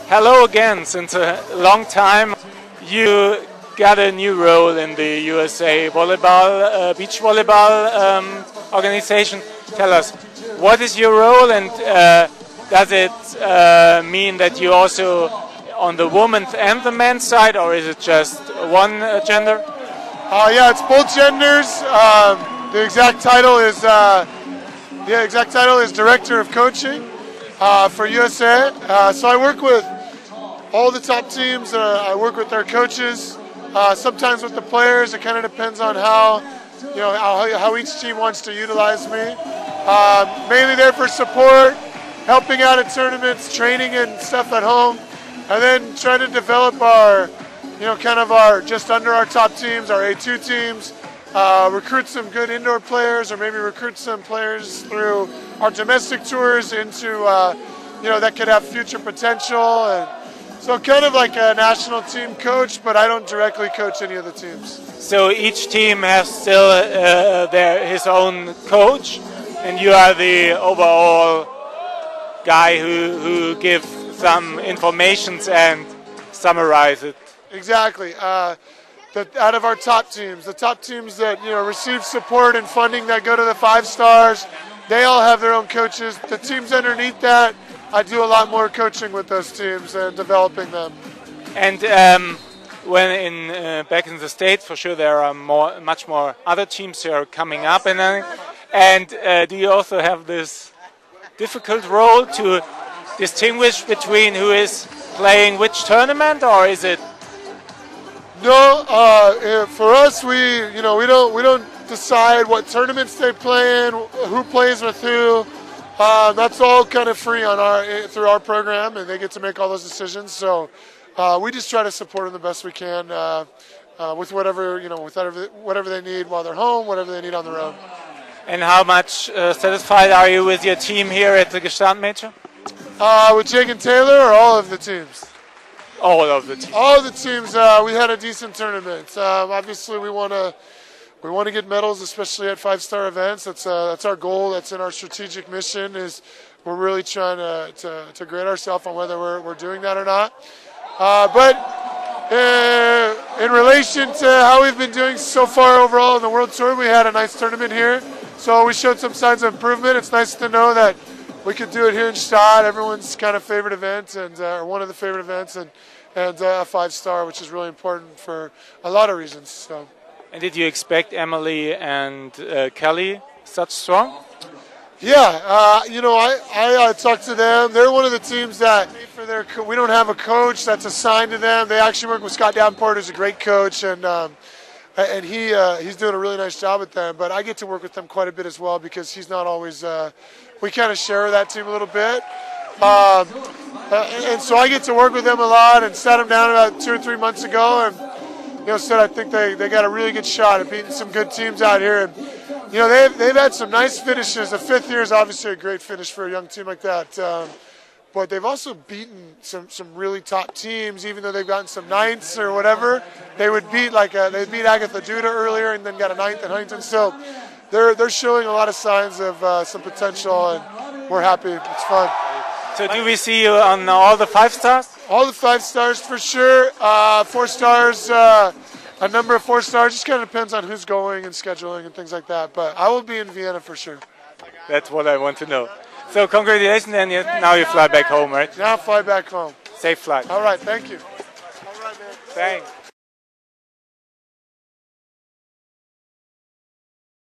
Hello again. Since a long time, you got a new role in the USA volleyball, beach volleyball organization. Tell us, what is your role, and does it mean that you also on the women's and the men's side, or is it just one gender? Yeah, it's both genders. The exact title is Director of Coaching for USA. So I work with all the top teams. I work with their coaches. Sometimes with the players. It kind of depends on how each team wants to utilize me. Mainly there for support, helping out at tournaments, training and stuff at home, and then trying to develop our just under our top teams, our A2 teams, recruit some good indoor players, or maybe recruit some players through our domestic tours into, that could have future potential. And so kind of like a national team coach, but I don't directly coach any of the teams. So each team has still his own coach, and you are the overall guy who gives some informations and summarize it. Exactly. Out of our top teams, the top teams that receive support and funding that go to the 5 stars, they all have their own coaches. The teams underneath that, I do a lot more coaching with those teams and developing them. And when back in the States, for sure there are much more other teams who are coming up, and do you also have this difficult role to distinguish between who is playing which tournament, or is it? No, for us, we don't decide what tournaments they play in, who plays with who. That's all kind of free on through our program, and they get to make all those decisions. So we just try to support them the best we can with whatever whatever they need while they're home, whatever they need on their own. And how much satisfied are you with your team here at the Gestalt Major? With Jake and Taylor, or all of the teams? All of the teams. All of the teams. We had a decent tournament. Obviously, we want to get medals, especially at 5-star events. That's our goal. That's in our strategic mission. Is we're really trying to grade ourselves on whether we're doing that or not. But in relation to how we've been doing so far overall in the World Tour, we had a nice tournament here. So we showed some signs of improvement. It's nice to know that we could do it here in Stade, everyone's kind of favorite event, and or one of the favorite events, and a 5-star, which is really important for a lot of reasons. So. And did you expect Emily and Kelly such strong? Yeah, I talked to them. They're one of the teams that we don't have a coach that's assigned to them. They actually work with Scott Davenport, who's a great coach, and he's doing a really nice job with them. But I get to work with them quite a bit as well, because he's not always. We kind of share that team a little bit, and so I get to work with them a lot. And sat them down about 2 or 3 months ago, and said I think they got a really good shot at beating some good teams out here. And they've had some nice finishes. The 5th year is obviously a great finish for a young team like that. But they've also beaten some really top teams, even though they've gotten some 9ths or whatever. They would beat they beat Agatha Duda earlier, and then got a 9th at Huntington. So they're showing a lot of signs of some potential, and we're happy. It's fun. So do we see you on all the 5 stars? All the 5 stars for sure. 4 stars, a number of 4 stars. Just kind of depends on who's going and scheduling and things like that. But I will be in Vienna for sure. That's what I want to know. So congratulations, and now you fly back home, right? Now I fly back home. Safe flight. All right, thank you. All right, man. Thanks.